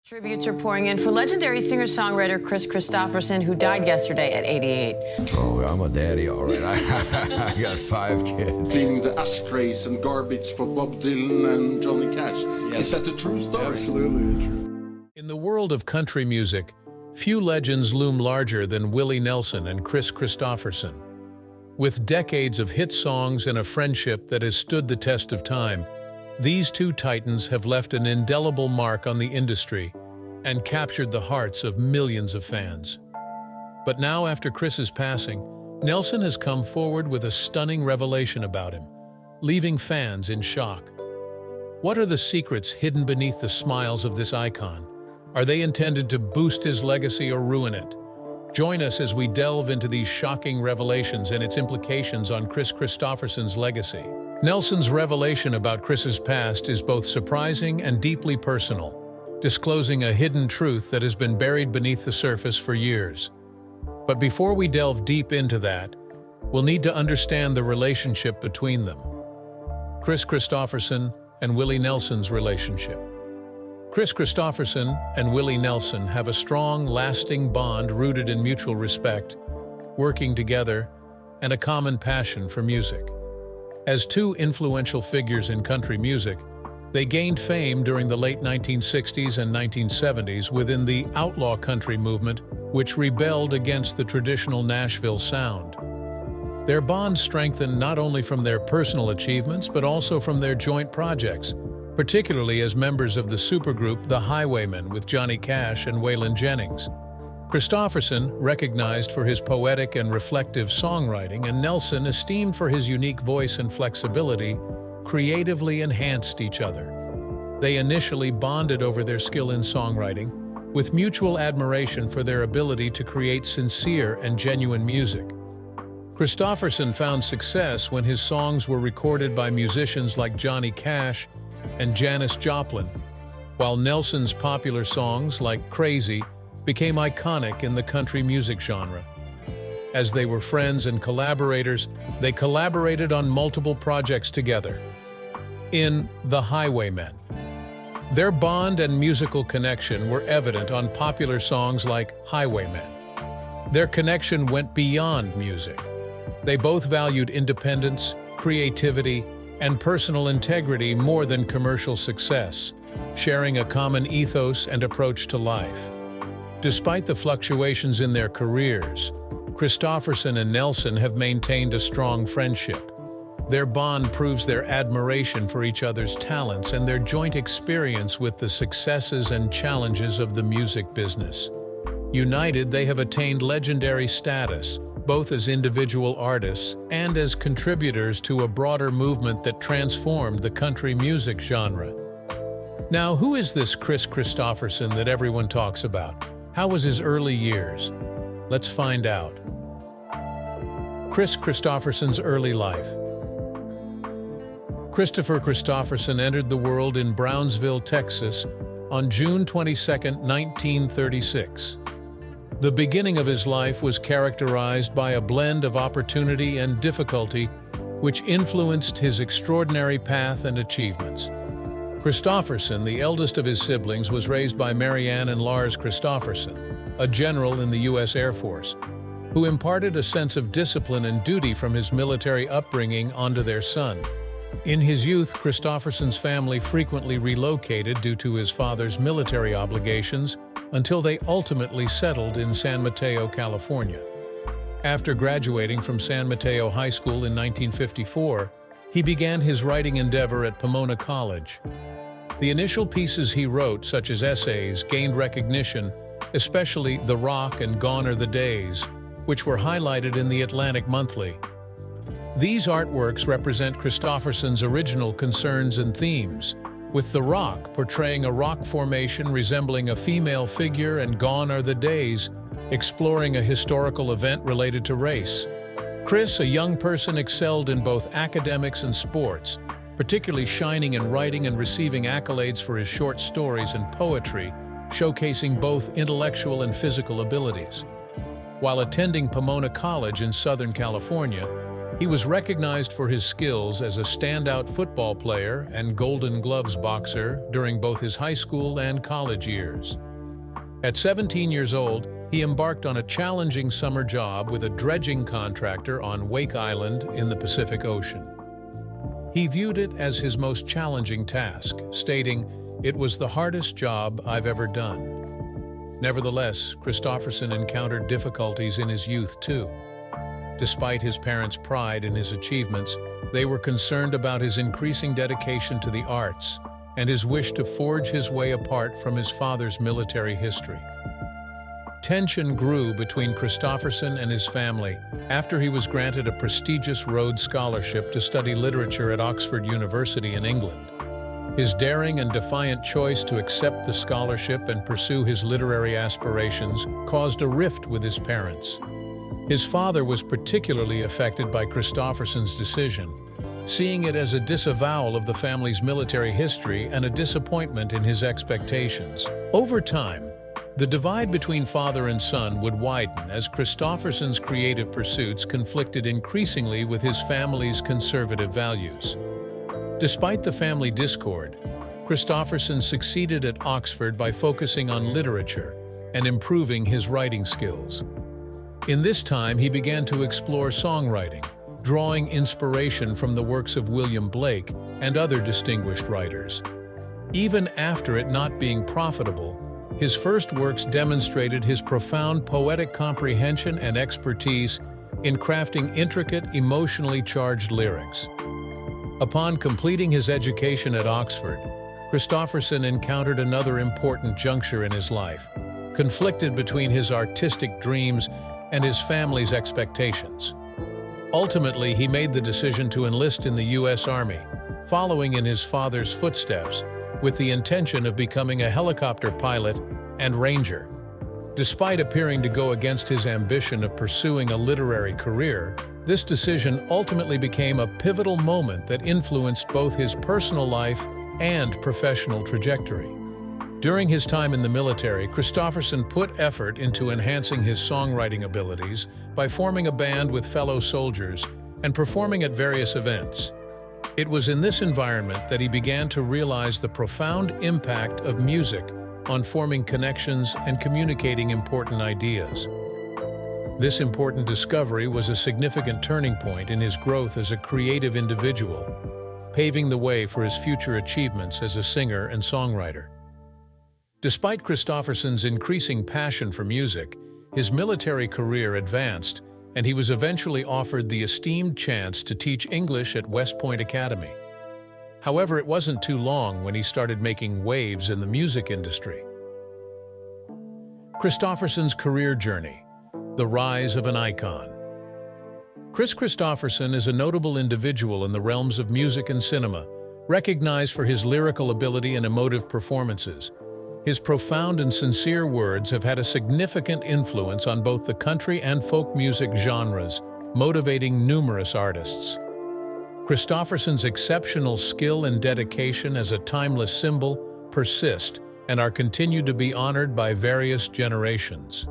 Tributes are pouring in for legendary singer-songwriter Kris Kristofferson, who died yesterday at 88. Oh, I'm a daddy, all right. I got 5 kids. Cleaning the ashtrays and garbage for Bob Dylan and Johnny Cash. Yes. Is that a true story? Absolutely true. In the world of country music, few legends loom larger than Willie Nelson and Kris Kristofferson. With decades of hit songs and a friendship that has stood the test of time, these two titans have left an indelible mark on the industry and captured the hearts of millions of fans. But now, after Kris's passing, Nelson has come forward with a stunning revelation about him, leaving fans in shock. What are the secrets hidden beneath the smiles of this icon? Are they intended to boost his legacy or ruin it? Join us as we delve into these shocking revelations and its implications on Kris Kristofferson's legacy. Nelson's revelation about Kris's past is both surprising and deeply personal, disclosing a hidden truth that has been buried beneath the surface for years. But before we delve deep into that, we'll need to understand the relationship between them. Kris Kristofferson and Willie Nelson's relationship. Kris Kristofferson and Willie Nelson have a strong, lasting bond rooted in mutual respect, working together, and a common passion for music. As two influential figures in country music, they gained fame during the late 1960s and 1970s within the outlaw country movement, which rebelled against the traditional Nashville sound. Their bond strengthened not only from their personal achievements but also from their joint projects, particularly as members of the supergroup The Highwaymen with Johnny Cash and Waylon Jennings. Kristofferson, recognized for his poetic and reflective songwriting, and Nelson, esteemed for his unique voice and flexibility, creatively enhanced each other. They initially bonded over their skill in songwriting, with mutual admiration for their ability to create sincere and genuine music. Kristofferson found success when his songs were recorded by musicians like Johnny Cash and Janis Joplin, while Nelson's popular songs like Crazy became iconic in the country music genre. As they were friends and collaborators, they collaborated on multiple projects together. In The Highwaymen, their bond and musical connection were evident on popular songs like Highwaymen. Their connection went beyond music. They both valued independence, creativity, and personal integrity more than commercial success, sharing a common ethos and approach to life. Despite the fluctuations in their careers, Kristofferson and Nelson have maintained a strong friendship. Their bond proves their admiration for each other's talents and their joint experience with the successes and challenges of the music business. United, they have attained legendary status, both as individual artists and as contributors to a broader movement that transformed the country music genre. Now, who is this Kris Kristofferson that everyone talks about? How was his early years? Let's find out. Kris Kristofferson's early life. Christopher Kristofferson entered the world in Brownsville, Texas, on June 22, 1936. The beginning of his life was characterized by a blend of opportunity and difficulty, which influenced his extraordinary path and achievements. Kristofferson, the eldest of his siblings, was raised by Mary Ann and Lars Kristofferson, a general in the U.S. Air Force, who imparted a sense of discipline and duty from his military upbringing onto their son. In his youth, Kristofferson's family frequently relocated due to his father's military obligations until they ultimately settled in San Mateo, California. After graduating from San Mateo High School in 1954, he began his writing endeavor at Pomona College. The initial pieces he wrote, such as essays, gained recognition, especially The Rock and Gone Are the Days, which were highlighted in the Atlantic Monthly. These artworks represent Kristofferson's original concerns and themes, with The Rock portraying a rock formation resembling a female figure and Gone Are the Days, exploring a historical event related to race. Kris, a young person, excelled in both academics and sports, particularly shining in writing and receiving accolades for his short stories and poetry, showcasing both intellectual and physical abilities. While attending Pomona College in Southern California, He was recognized for his skills as a standout football player and Golden Gloves boxer during both his high school and college years. At 17 years old, he embarked on a challenging summer job with a dredging contractor on Wake Island in the Pacific Ocean. He viewed it as his most challenging task, stating, "It was the hardest job I've ever done." Nevertheless, Kristofferson encountered difficulties in his youth too. Despite his parents' pride in his achievements, they were concerned about his increasing dedication to the arts and his wish to forge his way apart from his father's military history. Tension grew between Kristofferson and his family after he was granted a prestigious Rhodes Scholarship to study literature at Oxford University in England. His daring and defiant choice to accept the scholarship and pursue his literary aspirations caused a rift with his parents. His father was particularly affected by Kristofferson's decision, seeing it as a disavowal of the family's military history and a disappointment in his expectations. Over time, the divide between father and son would widen as Kristofferson's creative pursuits conflicted increasingly with his family's conservative values. Despite the family discord, Kristofferson succeeded at Oxford by focusing on literature and improving his writing skills. In this time, he began to explore songwriting, drawing inspiration from the works of William Blake and other distinguished writers. Even after it not being profitable, his first works demonstrated his profound poetic comprehension and expertise in crafting intricate, emotionally charged lyrics. Upon completing his education at Oxford, Kristofferson encountered another important juncture in his life, conflicted between his artistic dreams and his family's expectations. Ultimately, he made the decision to enlist in the U.S. Army, following in his father's footsteps, with the intention of becoming a helicopter pilot and ranger. Despite appearing to go against his ambition of pursuing a literary career, this decision ultimately became a pivotal moment that influenced both his personal life and professional trajectory. During his time in the military, Kristofferson put effort into enhancing his songwriting abilities by forming a band with fellow soldiers and performing at various events. It was in this environment that he began to realize the profound impact of music on forming connections and communicating important ideas. This important discovery was a significant turning point in his growth as a creative individual, paving the way for his future achievements as a singer and songwriter. Despite Kristofferson's increasing passion for music, his military career advanced, and he was eventually offered the esteemed chance to teach English at West Point Academy. However, it wasn't too long when he started making waves in the music industry. Kristofferson's career journey: the rise of an icon. Kris Kristofferson is a notable individual in the realms of music and cinema, recognized for his lyrical ability and emotive performances. His profound and sincere words have had a significant influence on both the country and folk music genres, motivating numerous artists. Kristofferson's exceptional skill and dedication as a timeless symbol persist and are continued to be honored by various generations.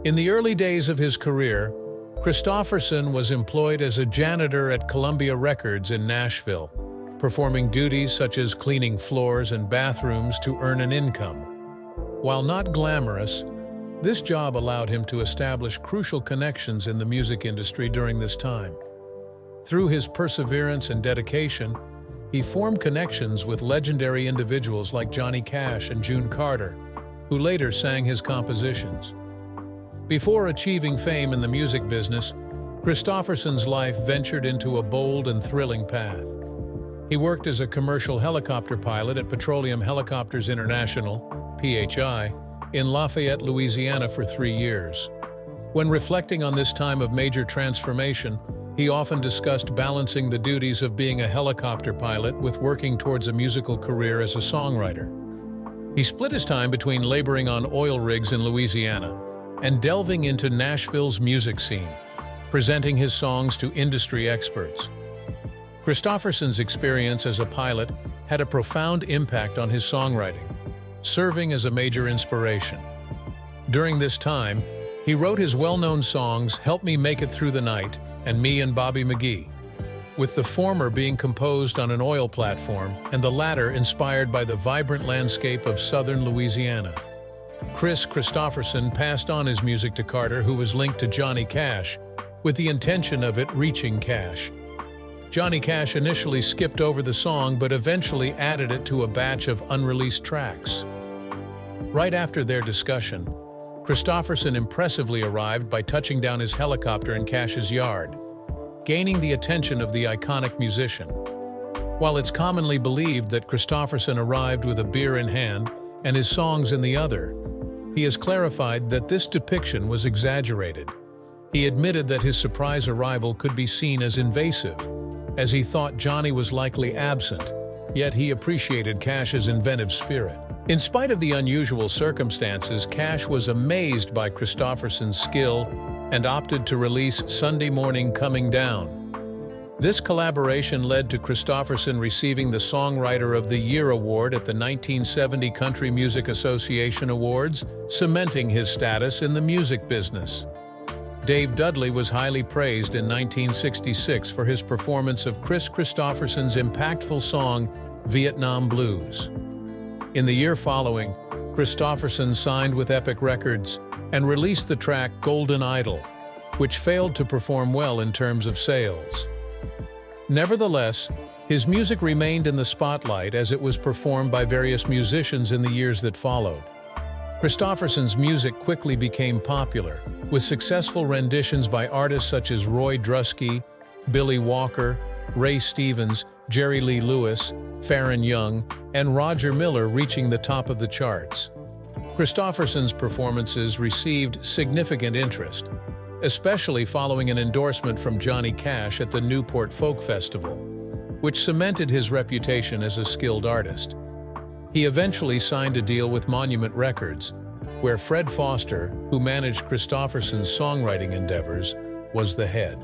In the early days of his career, Kristofferson was employed as a janitor at Columbia Records in Nashville, performing duties such as cleaning floors and bathrooms to earn an income. While not glamorous, this job allowed him to establish crucial connections in the music industry during this time. Through his perseverance and dedication, he formed connections with legendary individuals like Johnny Cash and June Carter, who later sang his compositions. Before achieving fame in the music business, Kristofferson's life ventured into a bold and thrilling path. He worked as a commercial helicopter pilot at Petroleum Helicopters International, PHI, in Lafayette, Louisiana for 3 years. When reflecting on this time of major transformation, he often discussed balancing the duties of being a helicopter pilot with working towards a musical career as a songwriter. He split his time between laboring on oil rigs in Louisiana and delving into Nashville's music scene, presenting his songs to industry experts. Kristofferson's experience as a pilot had a profound impact on his songwriting, serving as a major inspiration. During this time, he wrote his well-known songs "Help Me Make It Through the Night" and Me and Bobby McGee, with the former being composed on an oil platform and the latter inspired by the vibrant landscape of southern Louisiana. Kris Kristofferson passed on his music to Carter, who was linked to Johnny Cash, with the intention of it reaching Cash. Johnny Cash initially skipped over the song but eventually added it to a batch of unreleased tracks. Right after their discussion, Kristofferson impressively arrived by touching down his helicopter in Cash's yard, gaining the attention of the iconic musician. While it's commonly believed that Kristofferson arrived with a beer in hand and his songs in the other, he has clarified that this depiction was exaggerated. He admitted that his surprise arrival could be seen as invasive, as he thought Johnny was likely absent, yet he appreciated Cash's inventive spirit. In spite of the unusual circumstances, Cash was amazed by Kristofferson's skill and opted to release Sunday Morning Coming Down. This collaboration led to Kristofferson receiving the Songwriter of the Year award at the 1970 Country Music Association Awards, cementing his status in the music business. Dave Dudley was highly praised in 1966 for his performance of Kris Kristofferson's impactful song, Vietnam Blues. In the year following, Kristofferson signed with Epic Records and released the track Golden Idol, which failed to perform well in terms of sales. Nevertheless, his music remained in the spotlight as it was performed by various musicians in the years that followed. Kristofferson's music quickly became popular, with successful renditions by artists such as Roy Drusky, Billy Walker, Ray Stevens, Jerry Lee Lewis, Farron Young, and Roger Miller reaching the top of the charts. Kristofferson's performances received significant interest, especially following an endorsement from Johnny Cash at the Newport Folk Festival, which cemented his reputation as a skilled artist. He eventually signed a deal with Monument Records, where Fred Foster, who managed Kristofferson's songwriting endeavors, was the head.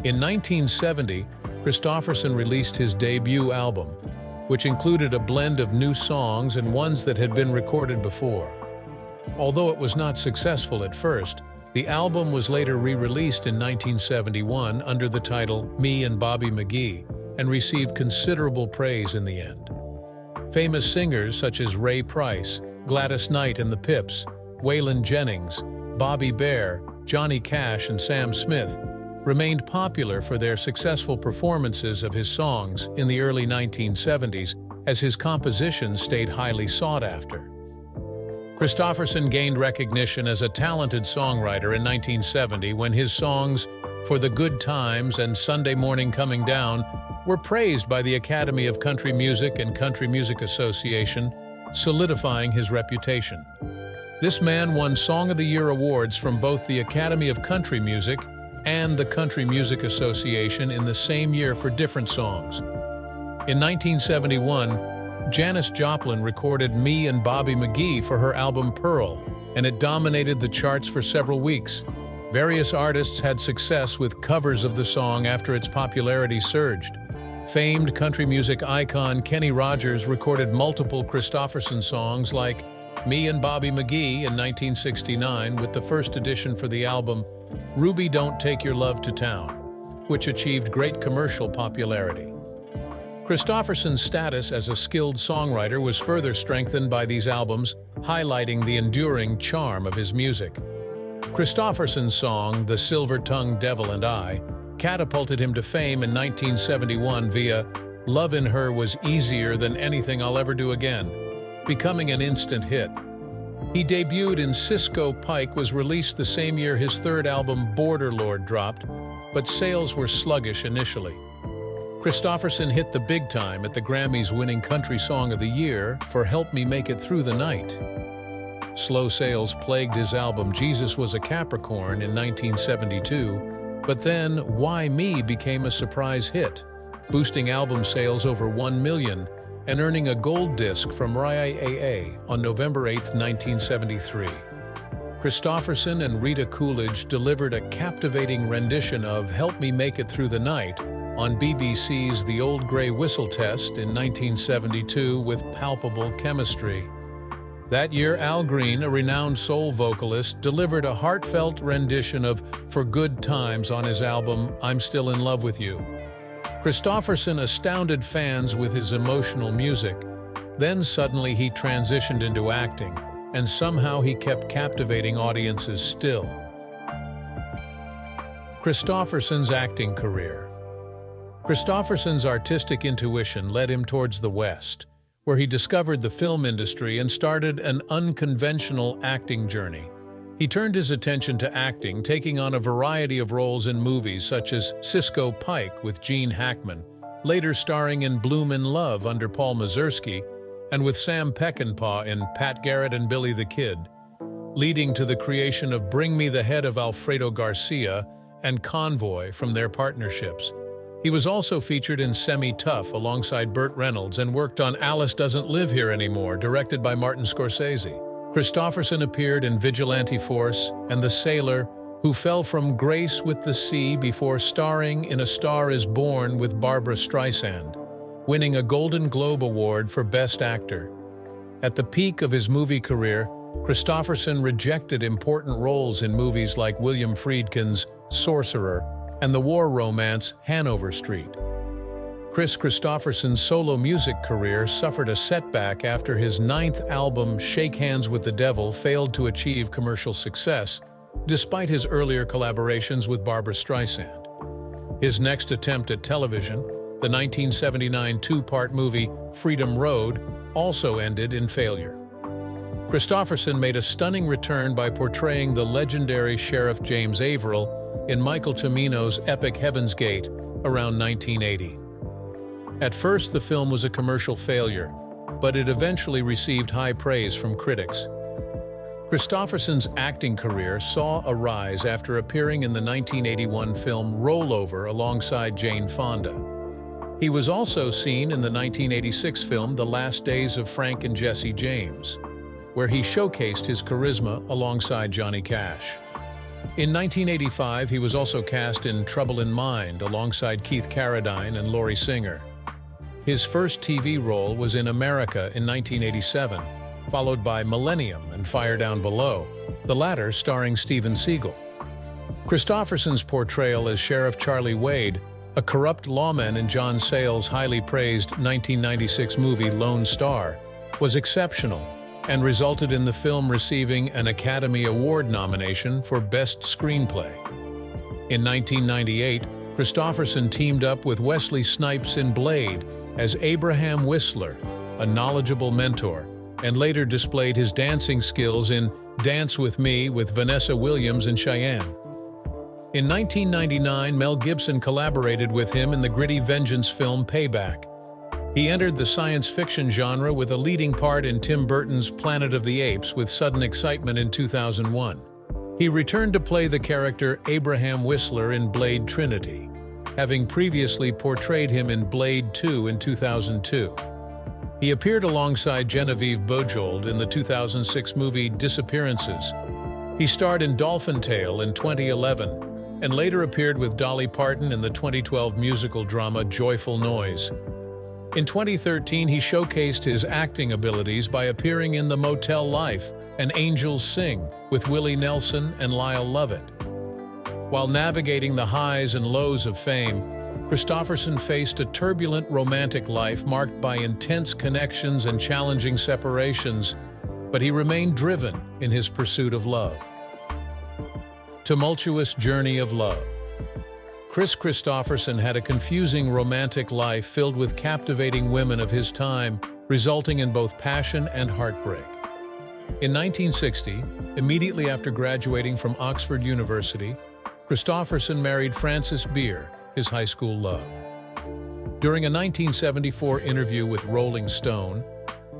In 1970, Kristofferson released his debut album, which included a blend of new songs and ones that had been recorded before. Although it was not successful at first, the album was later re-released in 1971 under the title Me and Bobby McGee and received considerable praise in the end. Famous singers such as Ray Price, Gladys Knight and the Pips, Waylon Jennings, Bobby Bare, Johnny Cash and Sam Smith remained popular for their successful performances of his songs in the early 1970s as his compositions stayed highly sought after. Kristofferson gained recognition as a talented songwriter in 1970 when his songs For the Good Times and Sunday Morning Coming Down were praised by the Academy of Country Music and Country Music Association, solidifying his reputation. This man won Song of the Year awards from both the Academy of Country Music and the Country Music Association in the same year for different songs. In 1971, Janis Joplin recorded Me and Bobby McGee for her album Pearl, and it dominated the charts for several weeks. Various artists had success with covers of the song after its popularity surged. Famed country music icon Kenny Rogers recorded multiple Kristofferson songs like Me and Bobby McGee in 1969 with the first edition for the album Ruby Don't Take Your Love to Town, which achieved great commercial popularity. Kristofferson's status as a skilled songwriter was further strengthened by these albums, highlighting the enduring charm of his music. Kristofferson's song, The Silver-Tongued Devil and I, catapulted him to fame in 1971 via Love in Her Was Easier Than Anything I'll Ever Do Again, becoming an instant hit. He debuted in Cisco Pike was released the same year his third album Border Lord dropped, but sales were sluggish initially. Kristofferson hit the big time at the Grammys winning Country Song of the Year for Help Me Make It Through the Night. Slow sales plagued his album Jesus Was a Capricorn in 1972, but then Why Me became a surprise hit, boosting album sales over 1 million and earning a gold disc from RIAA on November 8, 1973. Kristofferson and Rita Coolidge delivered a captivating rendition of Help Me Make It Through the Night on BBC's The Old Grey Whistle Test in 1972 with palpable chemistry. That year, Al Green, a renowned soul vocalist, delivered a heartfelt rendition of For Good Times on his album I'm Still in Love with You. Kristofferson astounded fans with his emotional music. Then suddenly he transitioned into acting, and somehow he kept captivating audiences still. Kristofferson's acting career. Kristofferson's artistic intuition led him towards the West, where he discovered the film industry and started an unconventional acting journey. He turned his attention to acting, taking on a variety of roles in movies such as Cisco Pike with Gene Hackman, later starring in Bloom in Love under Paul Mazursky, and with Sam Peckinpah in Pat Garrett and Billy the Kid, leading to the creation of Bring Me the Head of Alfredo Garcia and Convoy from their partnerships. He was also featured in Semi-Tough alongside Burt Reynolds and worked on Alice Doesn't Live Here Anymore, directed by Martin Scorsese. Kristofferson appeared in Vigilante Force and The Sailor, Who Fell from Grace with the Sea before starring in A Star is Born with Barbra Streisand, winning a Golden Globe Award for Best Actor. At the peak of his movie career, Kristofferson rejected important roles in movies like William Friedkin's Sorcerer and the war romance Hanover Street. Kris Kristofferson's solo music career suffered a setback after his 9th album, Shake Hands with the Devil, failed to achieve commercial success, despite his earlier collaborations with Barbra Streisand. His next attempt at television, the 1979 two-part movie Freedom Road, also ended in failure. Kristofferson made a stunning return by portraying the legendary Sheriff James Averill in Michael Cimino's epic Heaven's Gate around 1980. At first, the film was a commercial failure, but it eventually received high praise from critics. Kristofferson's acting career saw a rise after appearing in the 1981 film Rollover alongside Jane Fonda. He was also seen in the 1986 film The Last Days of Frank and Jesse James, where he showcased his charisma alongside Johnny Cash. In 1985, he was also cast in Trouble in Mind alongside Keith Carradine and Laurie Singer. His first TV role was in America in 1987, followed by Millennium and Fire Down Below, the latter starring Steven Seagal. Kristofferson's portrayal as Sheriff Charlie Wade, a corrupt lawman in John Sayles' highly praised 1996 movie Lone Star, was exceptional and resulted in the film receiving an Academy Award nomination for Best Screenplay. In 1998, Kristofferson teamed up with Wesley Snipes in Blade as Abraham Whistler, a knowledgeable mentor, and later displayed his dancing skills in Dance With Me with Vanessa Williams and Cheyenne. In 1999, Mel Gibson collaborated with him in the gritty vengeance film Payback. He entered the science fiction genre with a leading part in Tim Burton's Planet of the Apes with Sudden Excitement in 2001. He returned to play the character Abraham Whistler in Blade Trinity, having previously portrayed him in Blade 2 in 2002. He appeared alongside Genevieve Bujold in the 2006 movie Disappearances. He starred in Dolphin Tale in 2011, and later appeared with Dolly Parton in the 2012 musical drama Joyful Noise. In 2013, he showcased his acting abilities by appearing in The Motel Life and Angels Sing with Willie Nelson and Lyle Lovett. While navigating the highs and lows of fame, Kristofferson faced a turbulent romantic life marked by intense connections and challenging separations, but he remained driven in his pursuit of love. Tumultuous journey of love. Kris Kristofferson had a confusing romantic life filled with captivating women of his time, resulting in both passion and heartbreak. In 1960, immediately after graduating from Oxford University, Kristofferson married Frances Beer, his high school love. During a 1974 interview with Rolling Stone,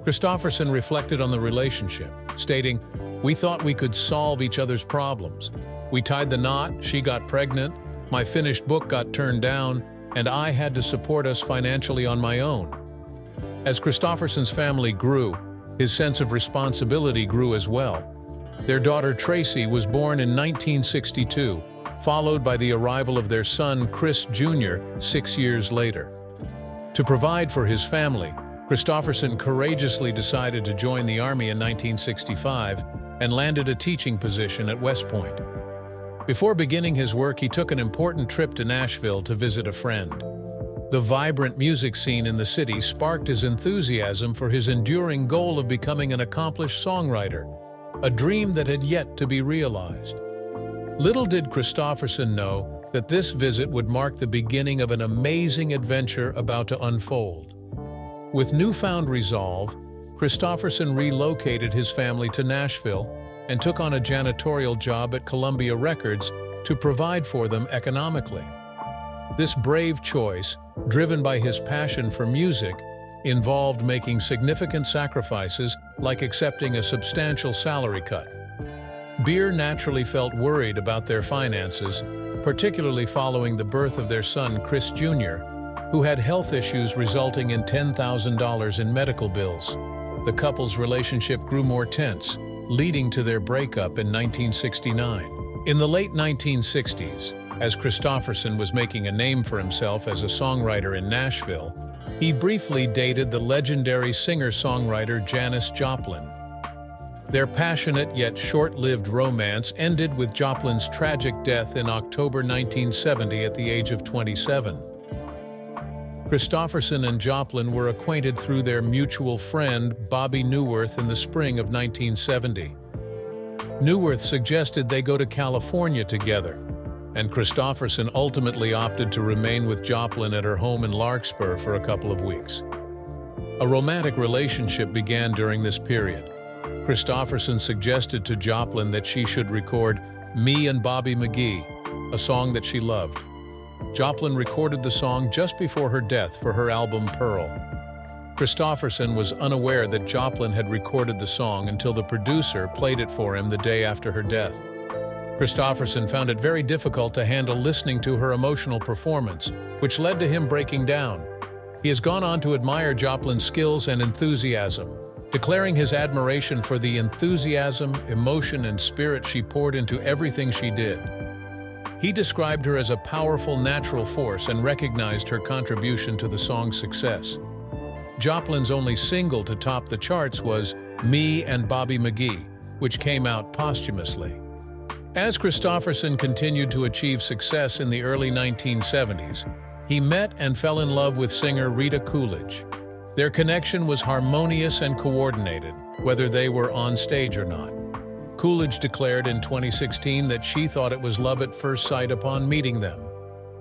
Kristofferson reflected on the relationship, stating, "We thought we could solve each other's problems. We tied the knot, she got pregnant, my finished book got turned down, and I had to support us financially on my own." As Kristofferson's family grew, his sense of responsibility grew as well. Their daughter Tracy was born in 1962, followed by the arrival of their son Chris Jr. 6 years later. To provide for his family, Kristofferson courageously decided to join the Army in 1965 and landed a teaching position at West Point. Before beginning his work, he took an important trip to Nashville to visit a friend. The vibrant music scene in the city sparked his enthusiasm for his enduring goal of becoming an accomplished songwriter, a dream that had yet to be realized. Little did Kristofferson know that this visit would mark the beginning of an amazing adventure about to unfold. With newfound resolve, Kristofferson relocated his family to Nashville and took on a janitorial job at Columbia Records to provide for them economically. This brave choice, driven by his passion for music, involved making significant sacrifices like accepting a substantial salary cut. Beer naturally felt worried about their finances, particularly following the birth of their son, Kris Jr., who had health issues resulting in $10,000 in medical bills. The couple's relationship grew more tense, leading to their breakup in 1969. In the late 1960s, as Kristofferson was making a name for himself as a songwriter in Nashville, he briefly dated the legendary singer-songwriter Janis Joplin. Their passionate yet short-lived romance ended with Joplin's tragic death in October 1970 at the age of 27. Kristofferson and Joplin were acquainted through their mutual friend, Bobby Neuwirth, in the spring of 1970. Neuwirth suggested they go to California together, and Kristofferson ultimately opted to remain with Joplin at her home in Larkspur for a couple of weeks. A romantic relationship began during this period. Kristofferson suggested to Joplin that she should record "Me and Bobby McGee," a song that she loved. Joplin recorded the song just before her death for her album Pearl. Kristofferson was unaware that Joplin had recorded the song until the producer played it for him the day after her death. Kristofferson found it very difficult to handle listening to her emotional performance, which led to him breaking down. He has gone on to admire Joplin's skills and enthusiasm, declaring his admiration for the enthusiasm, emotion, and spirit she poured into everything she did. He described her as a powerful natural force and recognized her contribution to the song's success. Joplin's only single to top the charts was "Me and Bobby McGee," which came out posthumously. As Kristofferson continued to achieve success in the early 1970s, he met and fell in love with singer Rita Coolidge. Their connection was harmonious and coordinated, whether they were on stage or not. Coolidge declared in 2016 that she thought it was love at first sight upon meeting them.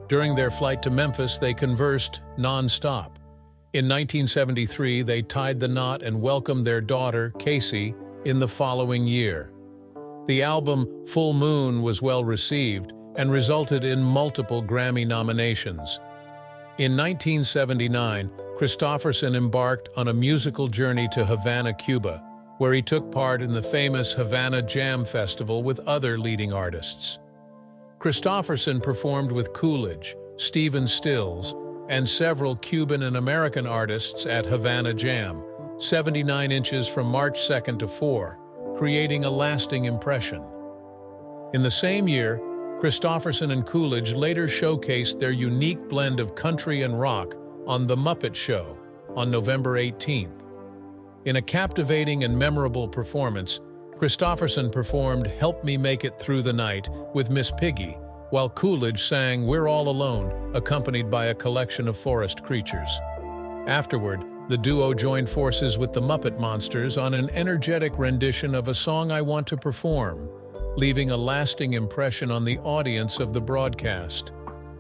During their flight to Memphis, they conversed non-stop. In 1973, they tied the knot and welcomed their daughter, Casey, in the following year. The album Full Moon was well received and resulted in multiple Grammy nominations. In 1979, Kristofferson embarked on a musical journey to Havana, Cuba, where he took part in the famous Havana Jam Festival with other leading artists. Kristofferson performed with Coolidge, Stephen Stills, and several Cuban and American artists at Havana Jam, 79 inches from March 2nd to 4, creating a lasting impression. In the same year, Kristofferson and Coolidge later showcased their unique blend of country and rock on The Muppet Show on November 18th. In a captivating and memorable performance, Kristofferson performed "Help Me Make It Through the Night" with Miss Piggy, while Coolidge sang "We're All Alone," accompanied by a collection of forest creatures. Afterward, the duo joined forces with the Muppet Monsters on an energetic rendition of "A Song I Want to Perform," leaving a lasting impression on the audience of the broadcast.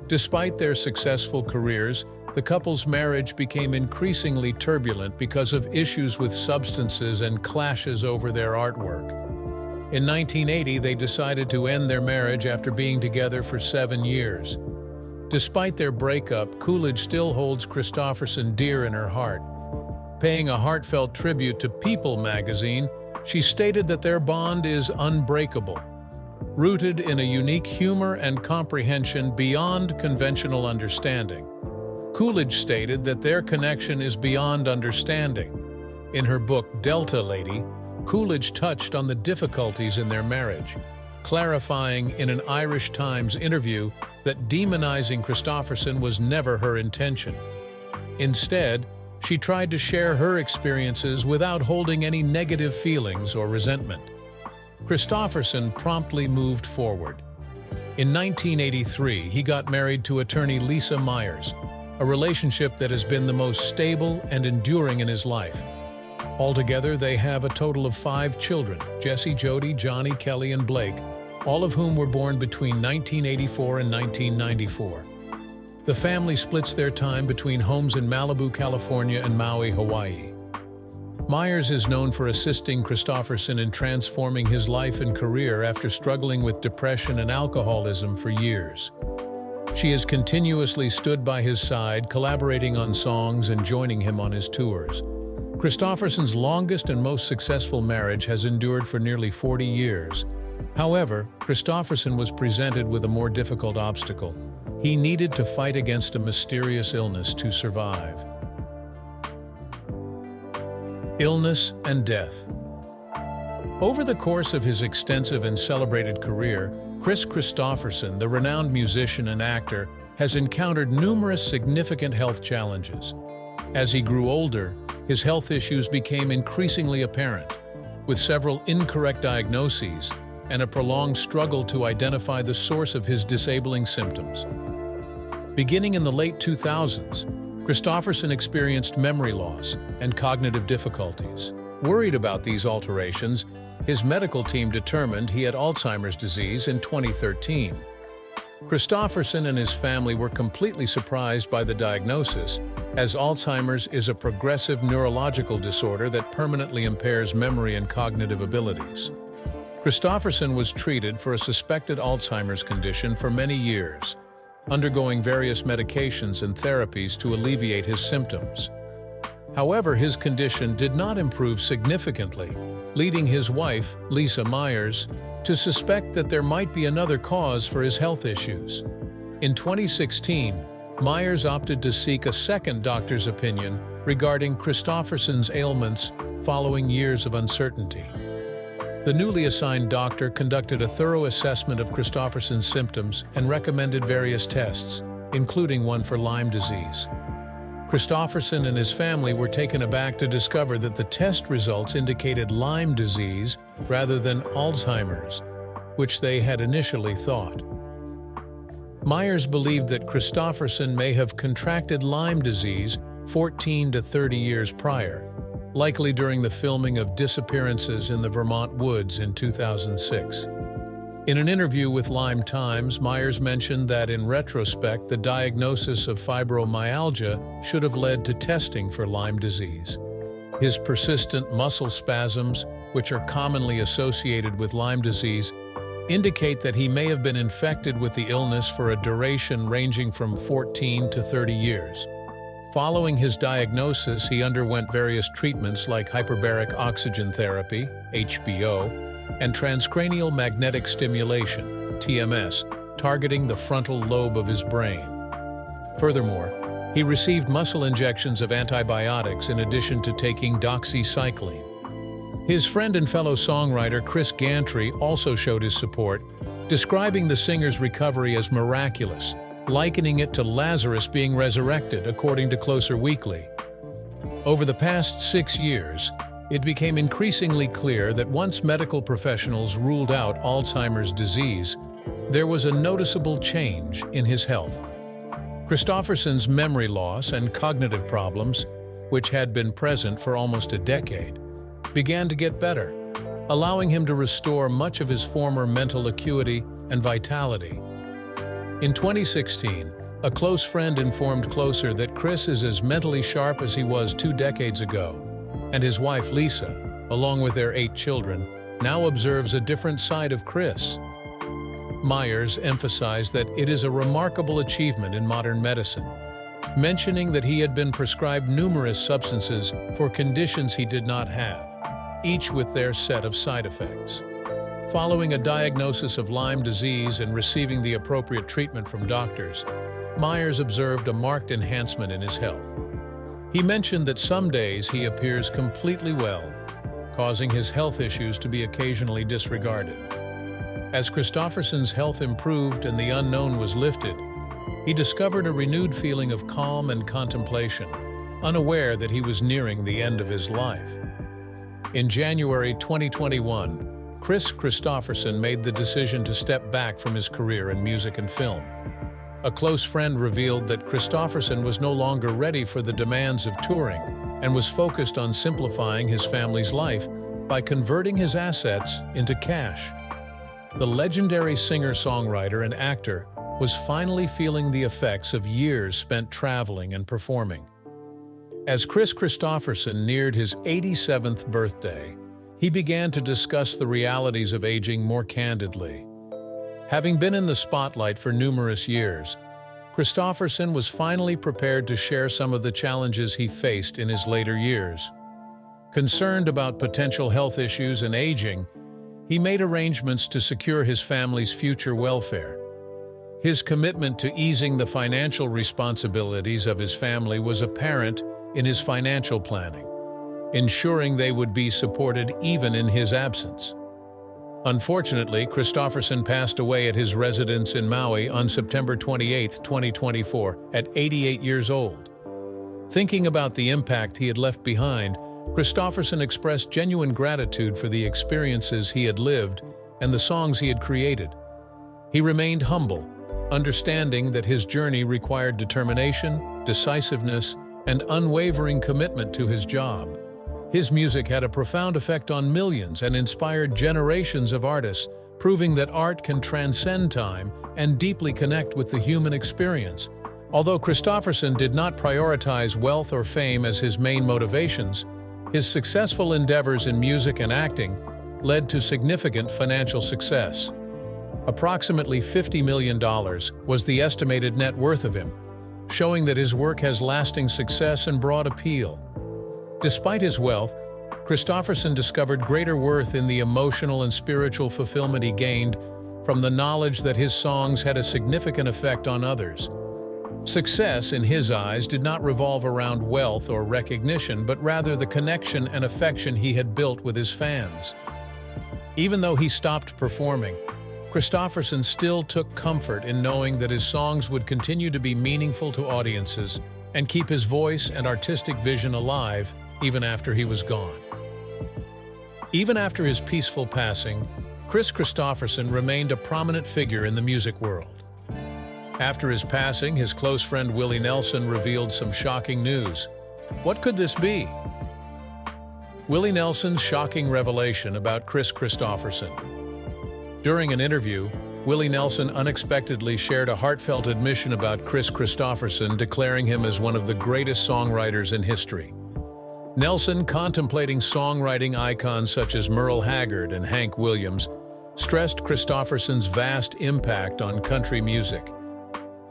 Despite their successful careers, the couple's marriage became increasingly turbulent because of issues with substances and clashes over their artwork. In 1980, they decided to end their marriage after being together for 7 years. Despite their breakup, Coolidge still holds Kristofferson dear in her heart. Paying a heartfelt tribute to People magazine, she stated that their bond is unbreakable, rooted in a unique humor and comprehension beyond conventional understanding. Coolidge stated that their connection is beyond understanding. In her book Delta Lady, Coolidge touched on the difficulties in their marriage, clarifying in an Irish Times interview that demonizing Kristofferson was never her intention. Instead, she tried to share her experiences without holding any negative feelings or resentment. Kristofferson promptly moved forward. In 1983, he got married to attorney Lisa Myers, a relationship that has been the most stable and enduring in his life. Altogether, they have a total of 5 children: Jesse, Jody, Johnny, Kelly, and Blake, all of whom were born between 1984 and 1994. The family splits their time between homes in Malibu, California, and Maui, Hawaii. Myers is known for assisting Kristofferson in transforming his life and career after struggling with depression and alcoholism for years. She has continuously stood by his side, collaborating on songs and joining him on his tours. Kristofferson's longest and most successful marriage has endured for nearly 40 years. However, Kristofferson was presented with a more difficult obstacle. He needed to fight against a mysterious illness to survive. Illness and death. Over the course of his extensive and celebrated career, Kris Kristofferson, the renowned musician and actor, has encountered numerous significant health challenges. As he grew older, his health issues became increasingly apparent, with several incorrect diagnoses and a prolonged struggle to identify the source of his disabling symptoms. Beginning in the late 2000s, Kristofferson experienced memory loss and cognitive difficulties. Worried about these alterations, his medical team determined he had Alzheimer's disease in 2013. Kristofferson and his family were completely surprised by the diagnosis, as Alzheimer's is a progressive neurological disorder that permanently impairs memory and cognitive abilities. Kristofferson was treated for a suspected Alzheimer's condition for many years, undergoing various medications and therapies to alleviate his symptoms. However, his condition did not improve significantly, leading his wife, Lisa Myers, to suspect that there might be another cause for his health issues. In 2016, Myers opted to seek a second doctor's opinion regarding Kristofferson's ailments following years of uncertainty. The newly assigned doctor conducted a thorough assessment of Kristofferson's symptoms and recommended various tests, including one for Lyme disease. Kristofferson and his family were taken aback to discover that the test results indicated Lyme disease rather than Alzheimer's, which they had initially thought. Myers believed that Kristofferson may have contracted Lyme disease 14 to 30 years prior, likely during the filming of Disappearances in the Vermont Woods in 2006. In an interview with Lyme Times, Myers mentioned that in retrospect, the diagnosis of fibromyalgia should have led to testing for Lyme disease. His persistent muscle spasms, which are commonly associated with Lyme disease, indicate that he may have been infected with the illness for a duration ranging from 14 to 30 years. Following his diagnosis, he underwent various treatments like hyperbaric oxygen therapy, HBO, and transcranial magnetic stimulation, TMS, targeting the frontal lobe of his brain. Furthermore, he received muscle injections of antibiotics in addition to taking doxycycline. His friend and fellow songwriter Chris Gantry also showed his support, describing the singer's recovery as miraculous, likening it to Lazarus being resurrected, according to Closer Weekly. Over the past 6 years, it became increasingly clear that once medical professionals ruled out Alzheimer's disease, there was a noticeable change in his health. Kristofferson's memory loss and cognitive problems, which had been present for almost a decade, began to get better, allowing him to restore much of his former mental acuity and vitality. In 2016, a close friend informed Closer that Kris is as mentally sharp as he was 2 decades ago, and his wife Lisa, along with their 8 children, now observes a different side of Kris. Myers emphasized that it is a remarkable achievement in modern medicine, mentioning that he had been prescribed numerous substances for conditions he did not have, each with their set of side effects. Following a diagnosis of Lyme disease and receiving the appropriate treatment from doctors, Myers observed a marked enhancement in his health. He mentioned that some days he appears completely well, causing his health issues to be occasionally disregarded. As Kristofferson's health improved and the unknown was lifted, he discovered a renewed feeling of calm and contemplation, unaware that he was nearing the end of his life. In January 2021, Kris Kristofferson made the decision to step back from his career in music and film. A close friend revealed that Kristofferson was no longer ready for the demands of touring and was focused on simplifying his family's life by converting his assets into cash. The legendary singer-songwriter and actor was finally feeling the effects of years spent traveling and performing. As Kris Kristofferson neared his 87th birthday, he began to discuss the realities of aging more candidly. Having been in the spotlight for numerous years, Kristofferson was finally prepared to share some of the challenges he faced in his later years. Concerned about potential health issues and aging, he made arrangements to secure his family's future welfare. His commitment to easing the financial responsibilities of his family was apparent in his financial planning, ensuring they would be supported even in his absence. Unfortunately, Kristofferson passed away at his residence in Maui on September 28, 2024, at 88 years old. Thinking about the impact he had left behind, Kristofferson expressed genuine gratitude for the experiences he had lived and the songs he had created. He remained humble, understanding that his journey required determination, decisiveness, and unwavering commitment to his job. His music had a profound effect on millions and inspired generations of artists, proving that art can transcend time and deeply connect with the human experience. Although Kristofferson did not prioritize wealth or fame as his main motivations, his successful endeavors in music and acting led to significant financial success. Approximately $50 million was the estimated net worth of him, showing that his work has lasting success and broad appeal. Despite his wealth, Kristofferson discovered greater worth in the emotional and spiritual fulfillment he gained from the knowledge that his songs had a significant effect on others. Success, in his eyes, did not revolve around wealth or recognition, but rather the connection and affection he had built with his fans. Even though he stopped performing, Kristofferson still took comfort in knowing that his songs would continue to be meaningful to audiences and keep his voice and artistic vision alive even after he was gone. Even after his peaceful passing, Kris Kristofferson remained a prominent figure in the music world. After his passing, his close friend Willie Nelson revealed some shocking news. What could this be? Willie Nelson's shocking revelation about Kris Kristofferson. During an interview, Willie Nelson unexpectedly shared a heartfelt admission about Kris Kristofferson, declaring him as one of the greatest songwriters in history. Nelson, contemplating songwriting icons such as Merle Haggard and Hank Williams, stressed Kristofferson's vast impact on country music.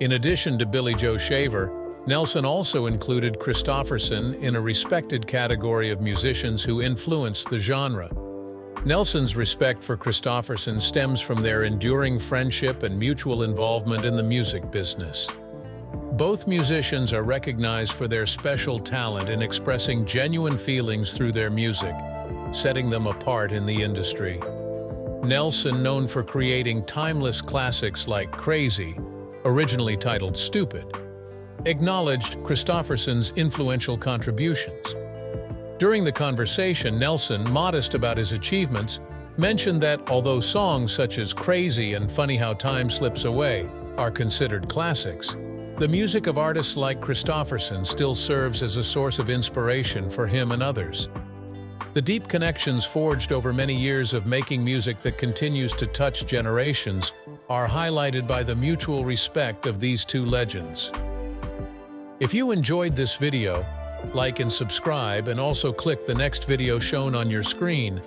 In addition to Billy Joe Shaver, Nelson also included Kristofferson in a respected category of musicians who influenced the genre. Nelson's respect for Kristofferson stems from their enduring friendship and mutual involvement in the music business. Both musicians are recognized for their special talent in expressing genuine feelings through their music, setting them apart in the industry. Nelson, known for creating timeless classics like Crazy, originally titled Stupid, acknowledged Kristofferson's influential contributions. During the conversation, Nelson, modest about his achievements, mentioned that although songs such as Crazy and Funny How Time Slips Away are considered classics, the music of artists like Kristofferson still serves as a source of inspiration for him and others. The deep connections forged over many years of making music that continues to touch generations are highlighted by the mutual respect of these two legends. If you enjoyed this video, like and subscribe, and also click the next video shown on your screen